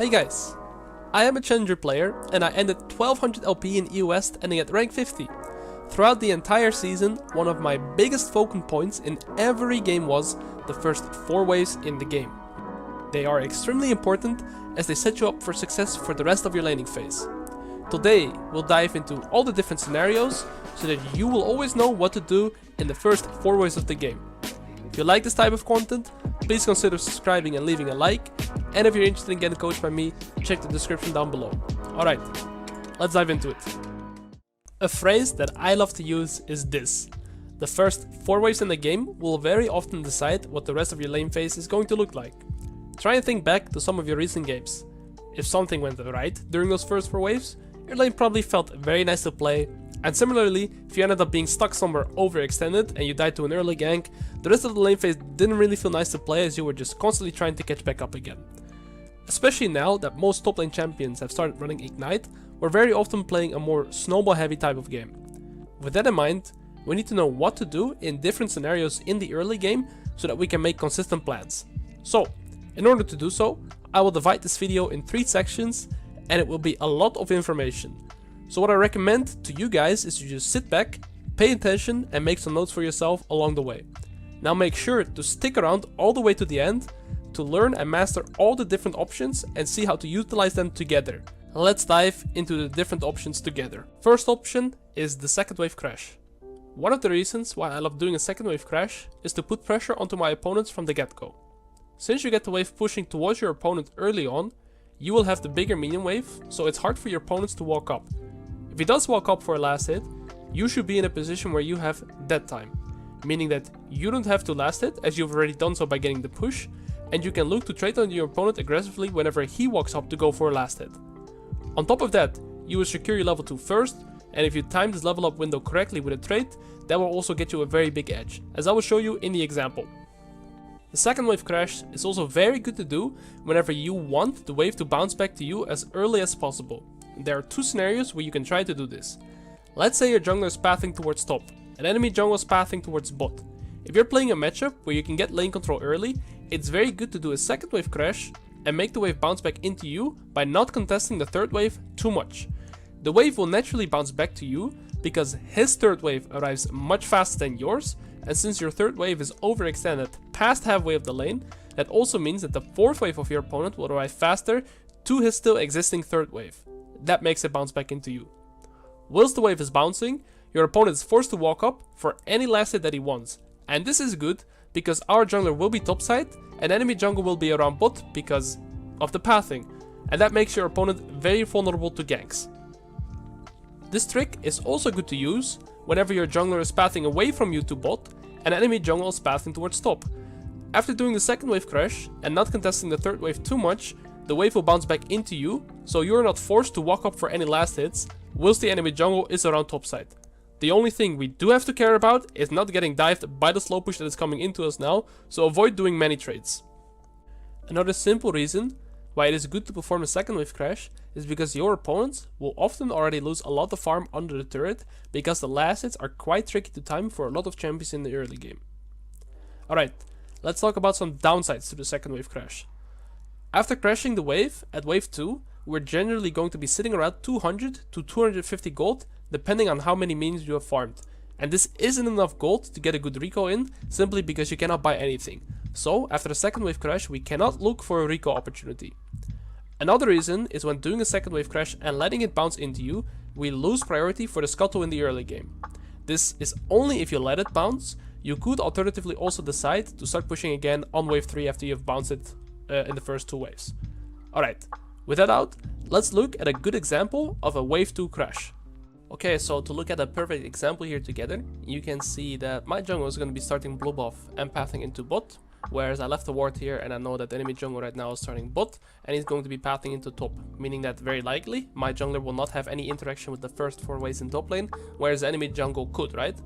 Hey guys, I am a challenger player and I ended 1200 LP in EU West ending at rank 50. Throughout the entire season, one of my biggest focal points in every game was the first 4 waves in the game. They are extremely important as they set you up for success for the rest of your laning phase. Today we'll dive into all the different scenarios so that you will always know what to do in the first 4 waves of the game. If you like this type of content, please consider subscribing and leaving a like, and if you're interested in getting coached by me, check the description down below. Alright, let's dive into it. A phrase that I love to use is this: the first 4 waves in the game will very often decide what the rest of your lane phase is going to look like. Try and think back to some of your recent games. If something went right during those first 4 waves, your lane probably felt very nice to play, and similarly, if you ended up being stuck somewhere overextended and you died to an early gank, the rest of the lane phase didn't really feel nice to play as you were just constantly trying to catch back up again. Especially now that most top lane champions have started running Ignite, we're very often playing a more snowball heavy type of game. With that in mind, we need to know what to do in different scenarios in the early game so that we can make consistent plans. So, in order to do so, I will divide this video in 3 sections and it will be a lot of information. So what I recommend to you guys is to just sit back, pay attention and make some notes for yourself along the way. Now make sure to stick around all the way to the end to learn and master all the different options and see how to utilize them together. Let's dive into the different options together. First option is the second wave crash. One of the reasons why I love doing a second wave crash is to put pressure onto my opponents from the get-go. Since you get the wave pushing towards your opponent early on, you will have the bigger minion wave, so it's hard for your opponents to walk up. If he does walk up for a last hit, you should be in a position where you have dead time, meaning that you don't have to last hit as you've already done so by getting the push, and you can look to trade on your opponent aggressively whenever he walks up to go for a last hit. On top of that, you will secure your level 2 first, and if you time this level up window correctly with a trade, that will also get you a very big edge, as I will show you in the example. The second wave crash is also very good to do whenever you want the wave to bounce back to you as early as possible. There are 2 scenarios where you can try to do this. Let's say your jungler is pathing towards top, and enemy jungle is pathing towards bot. If you're playing a matchup where you can get lane control early, it's very good to do a second wave crash and make the wave bounce back into you by not contesting the third wave too much. The wave will naturally bounce back to you because his third wave arrives much faster than yours, and since your third wave is overextended past halfway of the lane, that also means that the fourth wave of your opponent will arrive faster to his still existing third wave. That makes it bounce back into you. Whilst the wave is bouncing, your opponent is forced to walk up for any last hit that he wants. And this is good because our jungler will be topside and enemy jungle will be around bot because of the pathing. And that makes your opponent very vulnerable to ganks. This trick is also good to use whenever your jungler is pathing away from you to bot and enemy jungle is pathing towards top. After doing the second wave crash and not contesting the third wave too much, the wave will bounce back into you, so you are not forced to walk up for any last hits, whilst the enemy jungle is around topside. The only thing we do have to care about is not getting dived by the slow push that is coming into us now, so avoid doing many trades. Another simple reason why it is good to perform a second wave crash is because your opponents will often already lose a lot of farm under the turret because the last hits are quite tricky to time for a lot of champions in the early game. Alright, let's talk about some downsides to the second wave crash. After crashing the wave at wave 2, we're generally going to be sitting around 200 to 250 gold depending on how many minions you have farmed. And this isn't enough gold to get a good recall in simply because you cannot buy anything. So after a second wave crash we cannot look for a recall opportunity. Another reason is when doing a second wave crash and letting it bounce into you, we lose priority for the scuttle in the early game. This is only if you let it bounce. You could alternatively also decide to start pushing again on wave 3 after you've bounced it in the first 2 waves. Alright, with that out, let's look at a good example of a wave 2 crash. Okay, so to look at a perfect example here together, you can see that my jungle is going to be starting blue buff and pathing into bot, whereas I left a ward here and I know that the enemy jungle right now is starting bot and he's going to be pathing into top, meaning that very likely my jungler will not have any interaction with the first 4 waves in top lane, whereas the enemy jungle could, right?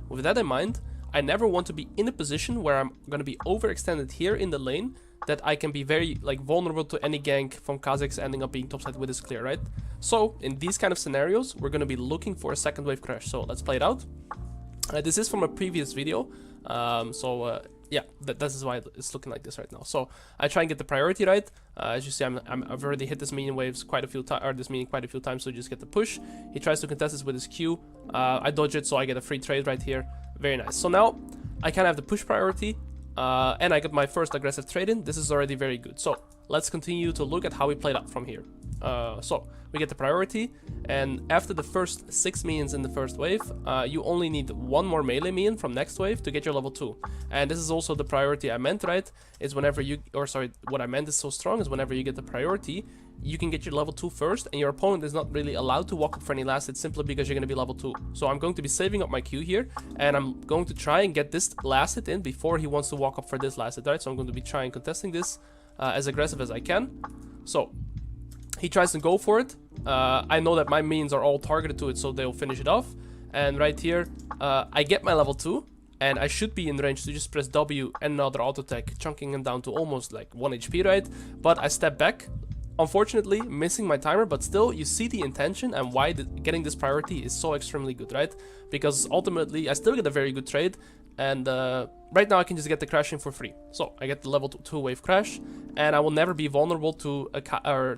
With that in mind, I never want to be in a position where I'm going to be overextended here in the lane that I can be very vulnerable to any gank from Kha'Zix ending up being topside with his clear, right? So in these kind of scenarios, we're going to be looking for a second wave crash. So let's play it out. This is from a previous video, yeah, this is why it's looking like this right now. So I try and get the priority right. As you see, I've already hit this minion waves quite a few times, or this minion quite a few times, so just get the push. He tries to contest this with his Q. I dodge it, so I get a free trade right here. Very nice. So now I kind of have the push priority, and I got my first aggressive trade in. This is already very good. So let's continue to look at how we played out from here. So we get the priority, and after the first 6 minions in the first wave, you only need 1 more melee minion from next wave to get your level 2. And this is also the priority I meant, right? Is whenever you, or sorry, what I meant is so strong is whenever you get the priority, you can get your level 2 first, and your opponent is not really allowed to walk up for any last hit simply because you're going to be level 2. So I'm going to be saving up my Q here, and I'm going to try and get this last hit in before he wants to walk up for this last hit, right? So I'm going to be trying contesting this as aggressive as I can. So he tries to go for it. I know that my minions are all targeted to it, so they'll finish it off. And right here, I get my level 2, and I should be in range to just press W and another auto attack, chunking him down to almost like 1 HP, right? But I step back, unfortunately missing my timer, but still you see the intention and why getting this priority is so extremely good, right? Because ultimately I still get a very good trade, and right now I can just get the crash in for free. So I get the level 2 wave crash, and I will never be vulnerable to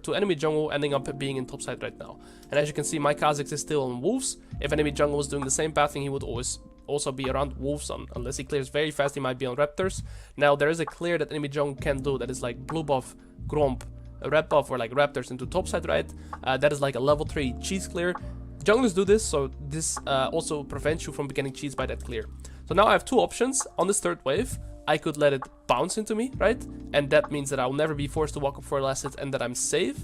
to enemy jungle ending up being in topside right now. And as you can see, my Kha'Zix is still on wolves. If enemy jungle was doing the same pathing, he would always also be around wolves, unless he clears very fast, he might be on raptors. Now there is a clear that enemy jungle can do that is like blue buff, gromp, red buff, or like raptors into topside, right? That is like a level 3 cheese clear. Junglers do this, so this also prevents you from getting cheesed by that clear. So now I have 2 options. On this 3rd wave, I could let it bounce into me, right? And that means that I will never be forced to walk up for a last hit and that I'm safe.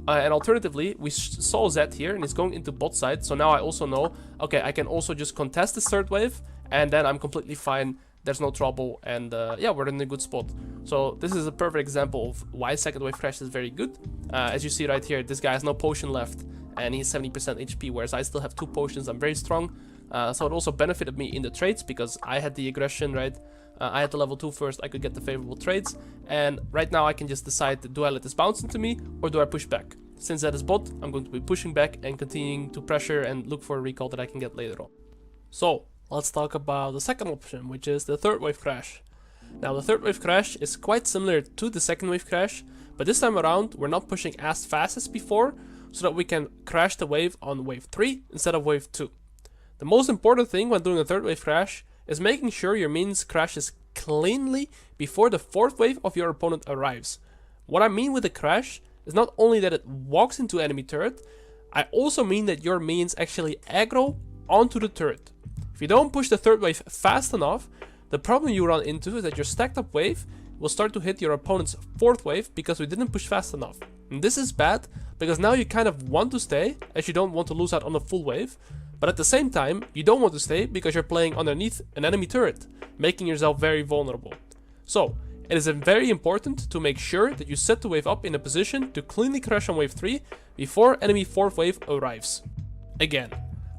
And alternatively, we saw Zed here and he's going into bot side. So now I also know, okay, I can also just contest this 3rd wave and then I'm completely fine. There's no trouble, and yeah, we're in a good spot. So this is a perfect example of why 2nd wave crash is very good. As you see right here, this guy has no potion left and he's 70% HP, whereas I still have 2 potions. I'm very strong. So it also benefited me in the trades because I had the aggression, right? I had the level 2 first, I could get the favorable trades, and right now I can just decide, do I let this bounce into me or do I push back? Since that is bot, I'm going to be pushing back and continuing to pressure and look for a recall that I can get later on. So let's talk about the second option, which is the 3rd wave crash. Now the 3rd wave crash is quite similar to the 2nd wave crash, but this time around we're not pushing as fast as before, so that we can crash the wave on wave 3 instead of wave 2. The most important thing when doing a 3rd wave crash is making sure your minions crashes cleanly before the 4th wave of your opponent arrives. What I mean with the crash is not only that it walks into enemy turret, I also mean that your minions actually aggro onto the turret. If you don't push the 3rd wave fast enough, the problem you run into is that your stacked up wave will start to hit your opponent's 4th wave because we didn't push fast enough. And this is bad because now you kind of want to stay, as you don't want to lose out on the full wave, but at the same time you don't want to stay because you're playing underneath an enemy turret, making yourself very vulnerable. So it is very important to make sure that you set the wave up in a position to cleanly crash on wave 3 before enemy 4th wave arrives. Again,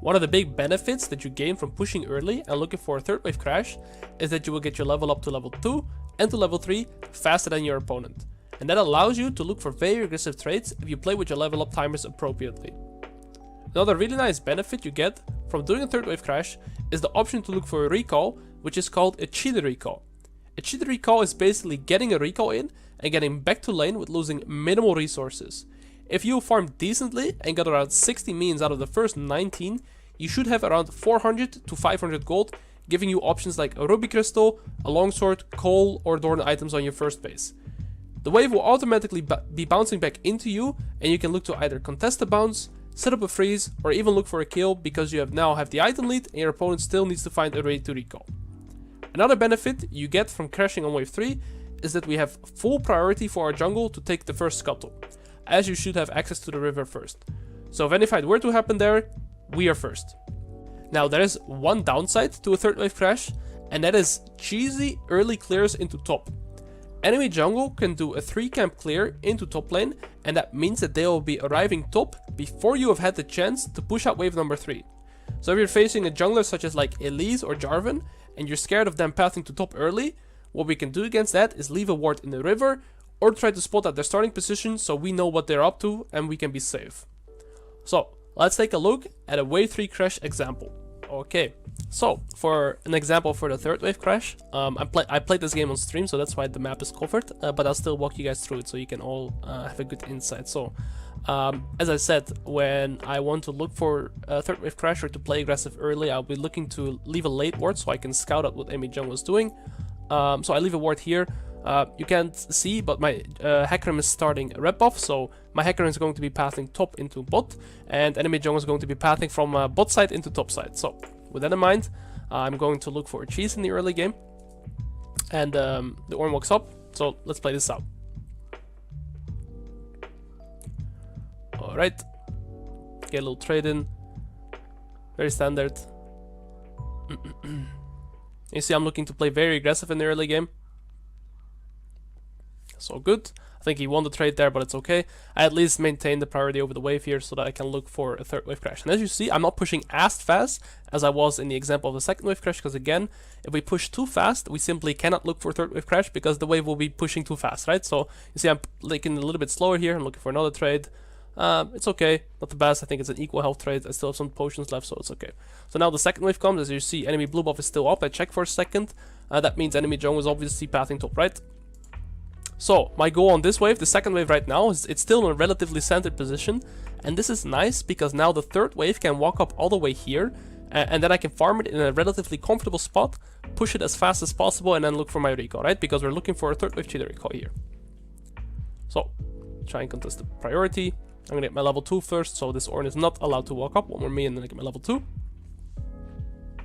one of the big benefits that you gain from pushing early and looking for a 3rd wave crash is that you will get your level up to level 2 and to level 3 faster than your opponent. And that allows you to look for very aggressive trades if you play with your level up timers appropriately. Another really nice benefit you get from doing a 3rd wave crash is the option to look for a recall, which is called a cheated recall. A cheated recall is basically getting a recall in and getting back to lane with losing minimal resources. If you farm decently and got around 60 minions out of the first 19, you should have around 400 to 500 gold, giving you options like a ruby crystal, a longsword, coal, or dorn items on your first base. The wave will automatically be bouncing back into you, and you can look to either contest the bounce, set up a freeze, or even look for a kill because you now have the item lead and your opponent still needs to find a way to recall. Another benefit you get from crashing on wave 3 is that we have full priority for our jungle to take the first scuttle, as you should have access to the river first. So if any fight were to happen there, we are first. Now there is one downside to a 3rd wave crash, and that is cheesy early clears into top. Enemy jungle can do a 3 camp clear into top lane, and that means that they will be arriving top before you have had the chance to push out wave number 3. So if you're facing a jungler such as like Elise or Jarvan, and you're scared of them pathing to top early, what we can do against that is leave a ward in the river, or try to spot out their starting position so we know what they're up to and we can be safe. So let's take a look at a wave 3 crash example. Okay, so for an example for the third wave crash, I played this game on stream, so that's why the map is covered, but I'll still walk you guys through it so you can all have a good insight. So, as I said, when I want to look for a third wave crash or to play aggressive early, I'll be looking to leave a late ward so I can scout out what enemy jungle is doing. So I leave a ward here. You can't see, but my Hecarim is starting a red buff, so my Hecarim is going to be pathing top into bot, and enemy jungle is going to be pathing from bot side into top side. So, with that in mind, I'm going to look for a cheese in the early game, and the Ornn walks up, so let's play this out. Alright, get a little trade in, very standard. You see I'm looking to play very aggressive in the early game. So good. I think he won the trade there, but it's okay. I at least maintain the priority over the wave here so that I can look for a third wave crash. And as you see, I'm not pushing as fast as I was in the example of the second wave crash, because again, if we push too fast, we simply cannot look for a third wave crash because the wave will be pushing too fast, right? So you see I'm looking a little bit slower here. I'm looking for another trade. It's okay, not the best. I think it's an equal health trade. I still have some potions left, so it's okay. So now the second wave comes. As you see, enemy blue buff is still up. I check for a second. That means enemy jungle is obviously pathing top right. So my goal on this wave, the second wave right now, is it's still in a relatively centered position, and this is nice because now the third wave can walk up all the way here, and then I can farm it in a relatively comfortable spot, push it as fast as possible, and then look for my recall, right? Because we're looking for a third wave cheater recall here. So try and contest the priority. I'm gonna get my level 2 first, so this Ornn is not allowed to walk up. One more me and then I get my level 2.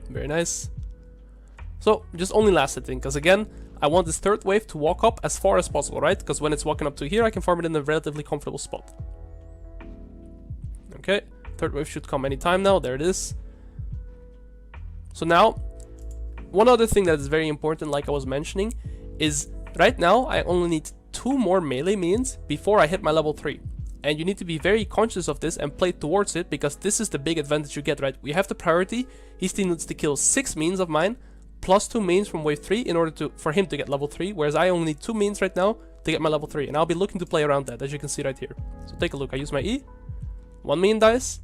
Very nice. So just only last hitting, because again, I want this third wave to walk up as far as possible, right? Because when it's walking up to here, I can farm it in a relatively comfortable spot. Okay, third wave should come anytime now. There it is. So now, one other thing that is very important, like I was mentioning, is right now I only need 2 more melee minions before I hit my level 3. And you need to be very conscious of this and play towards it, because this is the big advantage you get, right? We have the priority. He still needs to kill 6 minions of mine, plus 2 minions from wave 3 in order for him to get level 3, whereas I only need 2 minions right now to get my level 3, and I'll be looking to play around that, as you can see right here. So take a look, I use my E, 1 minion dies,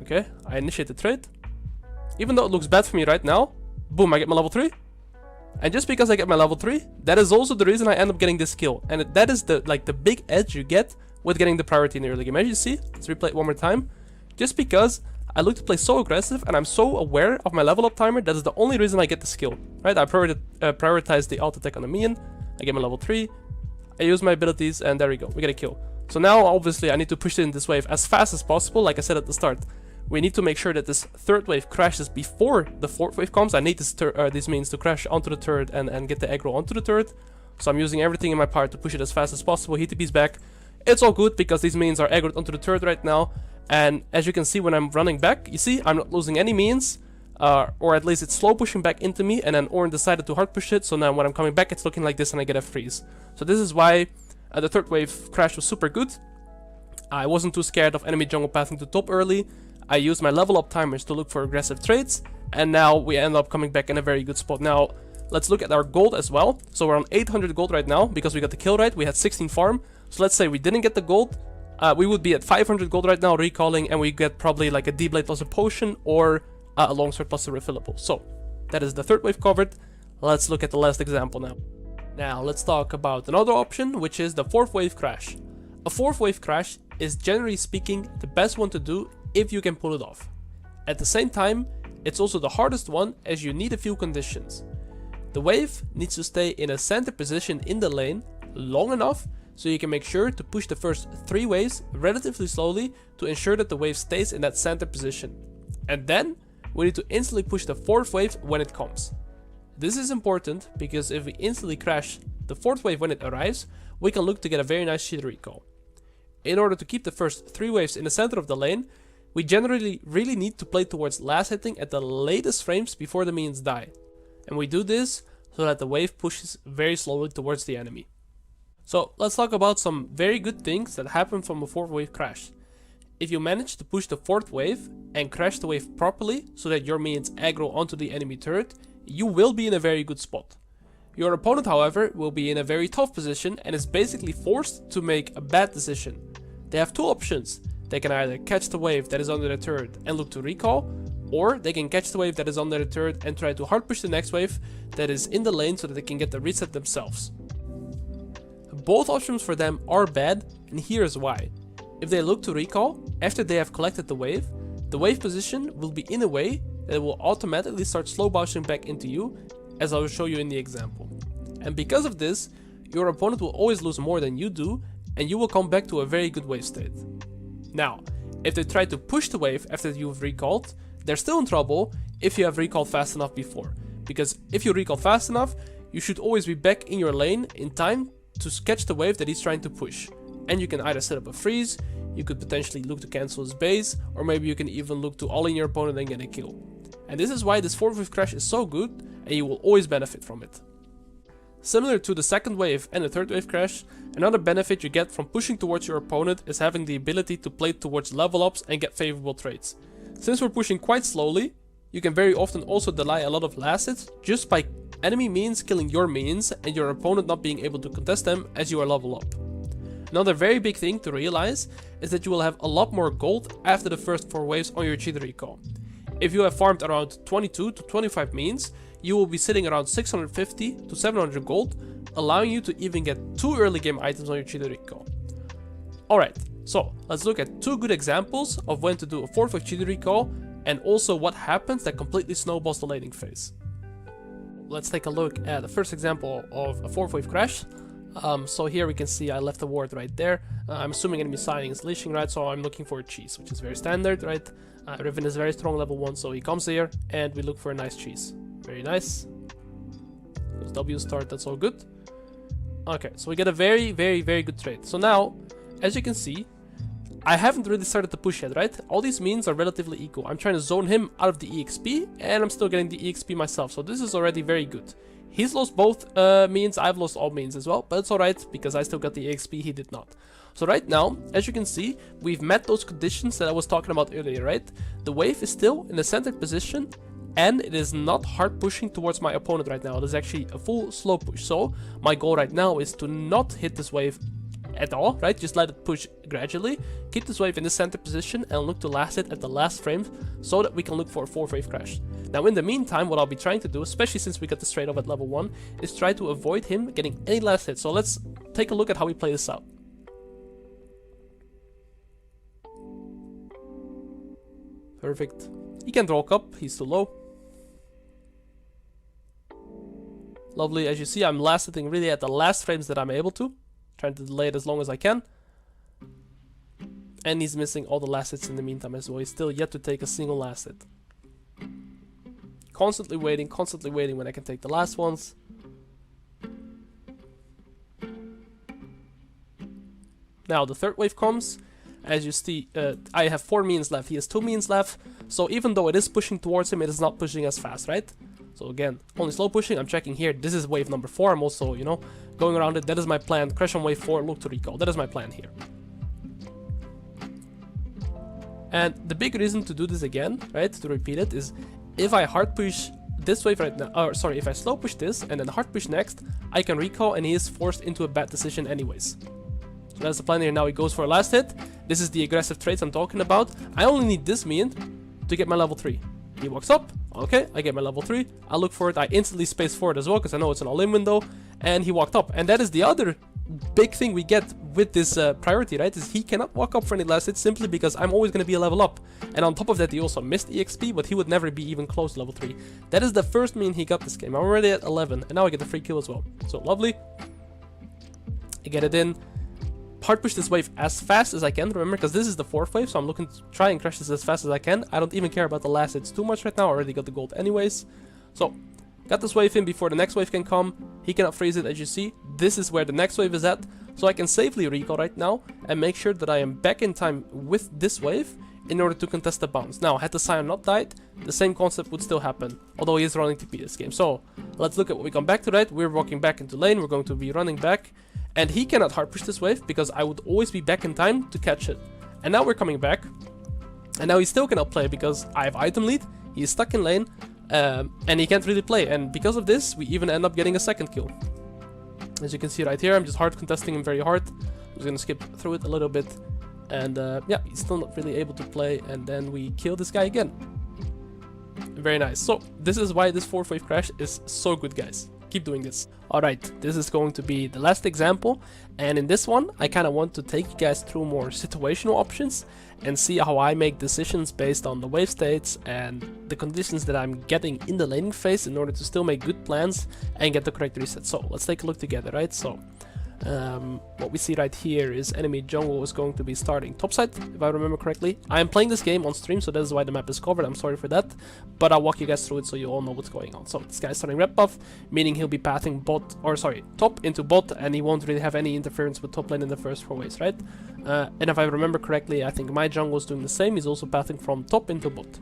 okay, I initiate the trade, even though it looks bad for me right now, boom, I get my level 3, and just because I get my level 3, that is also the reason I end up getting this kill, and that is the big edge you get with getting the priority in the early game. As you see, let's replay it one more time, just because I look to play so aggressive and I'm so aware of my level up timer, that is the only reason I get the skill, right? I prioritize the alt attack on the minion, I get my level 3, I use my abilities, and there we go, we get a kill. So now obviously I need to push it in this wave as fast as possible. Like I said at the start, we need to make sure that this third wave crashes before the fourth wave comes. I need these minions to crash onto the turret and get the aggro onto the turret. So I'm using everything in my power to push it as fast as possible. He TP's back. It's all good because these minions are aggroed onto the turret right now. And as you can see, when I'm running back, you see I'm not losing any minions, or at least it's slow pushing back into me, and then Ornn decided to hard push it, so now when I'm coming back it's looking like this and I get a freeze. So this is why the third wave crash was super good. I wasn't too scared of enemy jungle pathing to top early. I used my level up timers to look for aggressive trades, and now we end up coming back in a very good spot. Now let's look at our gold as well. So we're on 800 gold right now because we got the kill right, we had 16 farm. So let's say we didn't get the gold, we would be at 500 gold right now recalling, and we get probably like a D-blade plus a potion or a longsword plus a refillable. So that is the third wave covered. Let's look at the last example now. Now let's talk about another option, which is the fourth wave crash. A fourth wave crash is generally speaking the best one to do if you can pull it off. At the same time, it's also the hardest one as you need a few conditions. The wave needs to stay in a center position in the lane long enough so you can make sure to push the first 3 waves relatively slowly to ensure that the wave stays in that center position. And then we need to instantly push the 4th wave when it comes. This is important because if we instantly crash the 4th wave when it arrives, we can look to get a very nice shield recall. In order to keep the first 3 waves in the center of the lane, we generally really need to play towards last hitting at the latest frames before the minions die. And we do this so that the wave pushes very slowly towards the enemy. So let's talk about some very good things that happen from a 4th wave crash. If you manage to push the 4th wave and crash the wave properly so that your minions aggro onto the enemy turret, you will be in a very good spot. Your opponent, however, will be in a very tough position and is basically forced to make a bad decision. They have 2 options. They can either catch the wave that is under the turret and look to recall, Or they can catch the wave that is on their turn and try to hard push the next wave that is in the lane so that they can get the reset themselves. Both options for them are bad, and here's why. If they look to recall, after they have collected the wave position will be in a way that it will automatically start slow bouncing back into you, as I will show you in the example. And because of this, your opponent will always lose more than you do, and you will come back to a very good wave state. Now, if they try to push the wave after you've recalled, they're still in trouble if you have recalled fast enough before. Because if you recall fast enough, you should always be back in your lane in time to catch the wave that he's trying to push. And you can either set up a freeze, you could potentially look to cancel his base, or maybe you can even look to all in your opponent and get a kill. And this is why this 4th wave crash is so good, and you will always benefit from it. Similar to the 2nd wave and the 3rd wave crash, another benefit you get from pushing towards your opponent is having the ability to play towards level ups and get favorable trades. Since we're pushing quite slowly, you can very often also delay a lot of last hits just by enemy minions killing your minions and your opponent not being able to contest them as you are level up. Another very big thing to realize is that you will have a lot more gold after the first 4 waves on your cheater recall. If you have farmed around 22 to 25 minions, you will be sitting around 650 to 700 gold, allowing you to even get 2 early game items on your cheater recall. Alright, so let's look at 2 good examples of when to do a 4th wave cheater recall and also what happens that completely snowballs the laning phase. Let's take a look at the first example of a 4th wave crash. So here we can see I left a ward right there. I'm assuming enemy signing is leashing, right? So I'm looking for a cheese, which is very standard, right? Riven is very strong level 1, so he comes here and we look for a nice cheese. Very nice. Those W start, that's all good. Okay, so we get a very good trade. So now, as you can see, I haven't really started to push yet, right? All these minions are relatively equal. I'm trying to zone him out of the EXP, and I'm still getting the EXP myself. So this is already very good. He's lost both minions, I've lost all minions as well, but it's alright, because I still got the EXP, he did not. So right now, as you can see, we've met those conditions that I was talking about earlier, right? The wave is still in the centered position, and it is not hard pushing towards my opponent right now. It is actually a full slow push. So my goal right now is to not hit this wave at all, right? Just let it push gradually, keep this wave in the center position and look to last it at the last frame so that we can look for a 4th wave crash. Now in the meantime, what I'll be trying to do, especially since we got the straight off at level 1, is try to avoid him getting any last hit. So let's take a look at how we play this out. Perfect. He can't walk up, he's too low. Lovely, as you see, I'm last hitting really at the last frames that I'm able to. Trying to delay it as long as I can. And he's missing all the last hits in the meantime as well. He's still yet to take a single last hit. Constantly waiting when I can take the last ones. Now the 3rd wave comes. As you see, I have 4 minions left. He has 2 minions left. So even though it is pushing towards him, it is not pushing as fast, right? So again, only slow pushing. I'm checking here. This is wave number 4. I'm also, you know, going around it. That is my plan. Crash on wave 4, look to recall. That is my plan here. And the big reason to do this again, right, to repeat it, is if I hard push this wave right now, or sorry, if I slow push this and then hard push next, I can recall and he is forced into a bad decision anyways. So that's the plan here. Now he goes for a last hit. This is the aggressive traits I'm talking about. I only need this minion to get my level 3. He walks up, okay, I get my level 3, I look for it, I instantly space forward as well because I know it's an all-in window, and he walked up. And that is the other big thing we get with this priority, right, is he cannot walk up for any last hit simply because I'm always going to be a level up. And on top of that, he also missed EXP, but he would never be even close to level 3. That is the first minion he got this game. I'm already at 11, and now I get the free kill as well. So lovely. I get it in. Hard push this wave as fast as I can, remember, because this is the 4th wave, so I'm looking to try and crash this as fast as I can. I don't even care about the last hits too much right now. I already got the gold anyways. So got this wave in before the next wave can come. He cannot freeze it, as you see. This is where the next wave is at, so I can safely recall right now and make sure that I am back in time with this wave in order to contest the bounce. Now, had the Scion not died, the same concept would still happen, although he is running TP this game. So let's look at what we come back to, right? We're walking back into lane, we're going to be running back, and he cannot hard push this wave because I would always be back in time to catch it. And now we're coming back, and now he still cannot play because I have item lead, he is stuck in lane, and he can't really play. And because of this, we even end up getting a 2nd kill. As you can see right here, I'm just hard contesting him very hard. I'm just gonna skip through it a little bit. And yeah, he's still not really able to play, and then we kill this guy again. Very nice. So this is why this 4th wave crash is so good, guys. Keep doing this. Alright, this is going to be the last example, and in this one I kind of want to take you guys through more situational options and see how I make decisions based on the wave states and the conditions that I'm getting in the laning phase in order to still make good plans and get the correct reset. So let's take a look together, right? So what we see right here is enemy jungle is going to be starting topside, if I remember correctly. I am playing this game on stream, so that is why the map is covered. I'm sorry for that, but I'll walk you guys through it so you all know what's going on. So this guy's starting red buff, meaning he'll be pathing bot, or sorry, top into bot, and he won't really have any interference with top lane in the first 4 waves, right? And if I remember correctly, I think my jungle is doing the same. He's also pathing from top into bot.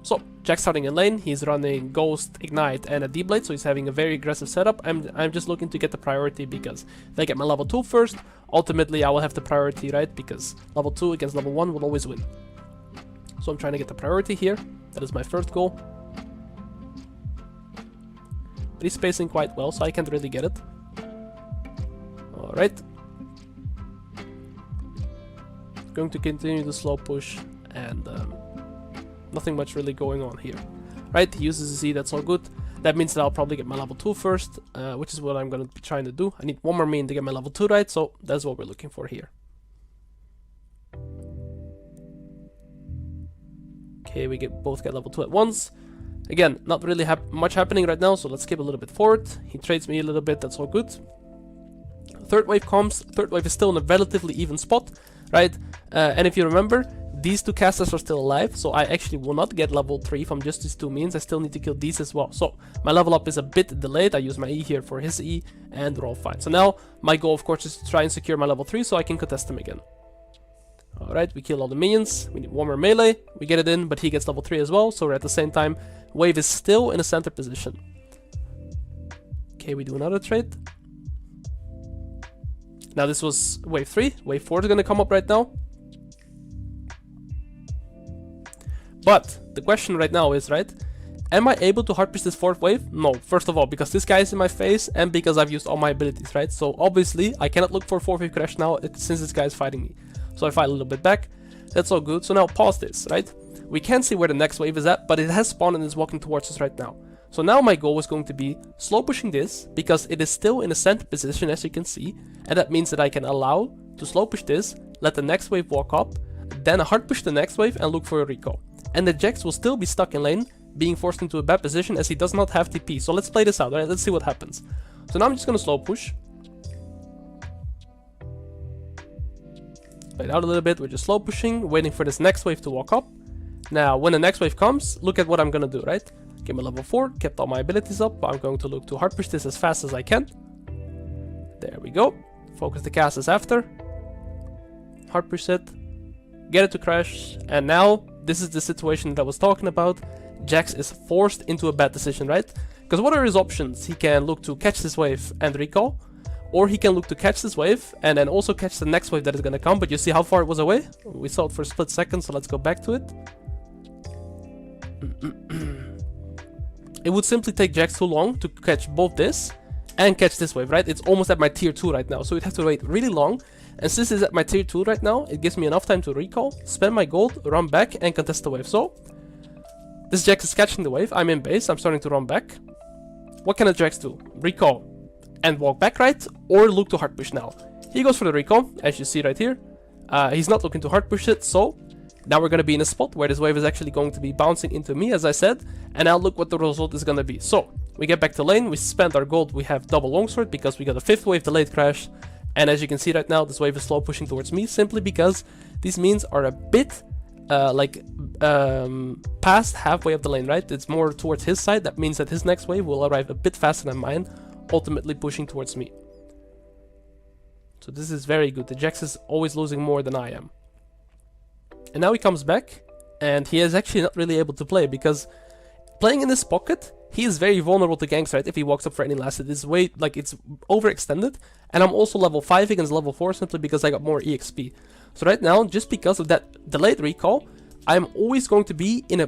So Jack's starting in lane, he's running Ghost, Ignite, and a D-Blade, so he's having a very aggressive setup. I'm just looking to get the priority because if I get my level 2 first, ultimately I will have the priority, right? Because level 2 against level 1 will always win. So I'm trying to get the priority here. That is my first goal. But he's spacing quite well, so I can't really get it. Alright. Going to continue the slow push, and nothing much really going on here. Right, he uses a Z, that's all good. That means that I'll probably get my level 2 first, which is what I'm going to be trying to do. I need one more main to get my level 2 right, so that's what we're looking for here. Okay, we both get level 2 at once. Again, not really much happening right now, so let's skip a little bit forward. He trades me a little bit, that's all good. 3rd wave comes. 3rd wave is still in a relatively even spot, right? And if you remember, these 2 casters are still alive, so I actually will not get level 3 from just these 2 means. I still need to kill these as well. So my level up is a bit delayed. I use my E here for his E, and we're all fine. So now my goal, of course, is to try and secure my level 3 so I can contest him again. Alright, we kill all the minions. We need one more melee. We get it in, but he gets level 3 as well, so we're at the same time. Wave is still in a center position. Okay, we do another trade. Now this was wave 3. Wave 4 is going to come up right now. But the question right now is, right, am I able to hard push this 4th wave? No, first of all, because this guy is in my face and because I've used all my abilities, right? So obviously I cannot look for 4th wave crash now since this guy is fighting me. So I fight a little bit back. That's all good. So now pause this, right? We can't see where the next wave is at, but it has spawned and is walking towards us right now. So now my goal is going to be slow pushing this because it is still in a center position, as you can see. And that means that I can allow to slow push this, let the next wave walk up, then hard push the next wave and look for a recall. And the Jax will still be stuck in lane, being forced into a bad position as he does not have TP. So let's play this out, right? Let's see what happens. So now I'm just going to slow push. Play it out a little bit, we're just slow pushing, waiting for this next wave to walk up. Now, when the next wave comes, look at what I'm going to do, right? Get my level 4, kept all my abilities up. I'm going to look to hard push this as fast as I can. There we go. Focus the casters after. Hard push it. Get it to crash. And now, this is the situation that I was talking about. Jax is forced into a bad decision, right? Because what are his options? He can look to catch this wave and recall. Or he can look to catch this wave and then also catch the next wave that is going to come. But you see how far it was away? We saw it for a split second, so let's go back to it. It would simply take Jax too long to catch both this and catch this wave, right? It's almost at my tier 2 right now, so we'd have to wait really long. And since it's at my tier 2 right now, it gives me enough time to recall, spend my gold, run back, and contest the wave. So, this Jax is catching the wave, I'm in base, I'm starting to run back. What can a Jax do? Recall and walk back, right? Or look to hard push now. He goes for the recall, as you see right here. He's not looking to hard push it, so now we're going to be in a spot where this wave is actually going to be bouncing into me, as I said. And now look what the result is going to be. So, we get back to lane, we spend our gold, we have double longsword because we got a 5th wave delayed crash. And as you can see right now, this wave is slow pushing towards me simply because these minions are a bit past halfway of the lane, right? It's more towards his side. That means that his next wave will arrive a bit faster than mine, ultimately pushing towards me. So this is very good. The Jax is always losing more than I am. And now he comes back, and he is actually not really able to play because playing in this pocket, he is very vulnerable to ganks, right? If he walks up for any last hit, it's way, like, it's overextended. And I'm also level 5 against level 4 simply because I got more EXP. So right now, just because of that delayed recall, I'm always going to be in a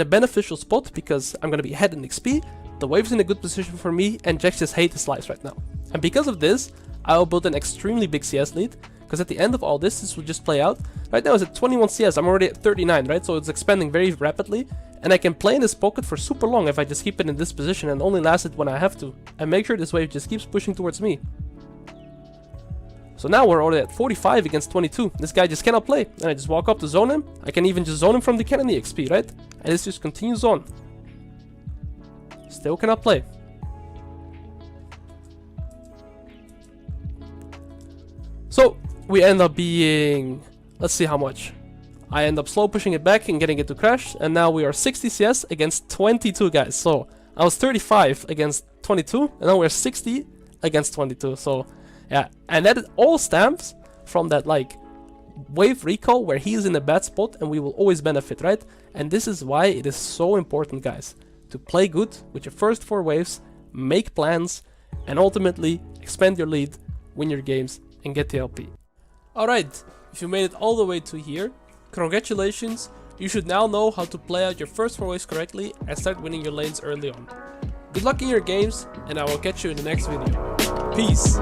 beneficial spot because I'm going to be ahead in XP. The wave's in a good position for me, and Jax just hates his lives right now. And because of this, I will build an extremely big CS lead. Because at the end of all this will just play out. Right now it's at 21 CS, I'm already at 39, right? So it's expanding very rapidly. And I can play in this pocket for super long if I just keep it in this position and only last it when I have to. And make sure this wave just keeps pushing towards me. So now we're already at 45 against 22. This guy just cannot play. And I just walk up to zone him. I can even just zone him from the cannon EXP, right? And this just continues on. Still cannot play. So we end up being... let's see how much. I end up slow pushing it back and getting it to crash. And now we are 60 CS against 22 guys. So I was 35 against 22. And now we're 60 against 22. So yeah, and that all stems from that like wave recall where he is in a bad spot and we will always benefit, right? And this is why it is so important, guys, to play good with your first 4 waves, make plans, and ultimately expand your lead, win your games, and get the LP. Alright, if you made it all the way to here, congratulations, you should now know how to play out your first 4 waves correctly and start winning your lanes early on. Good luck in your games, and I will catch you in the next video. Peace!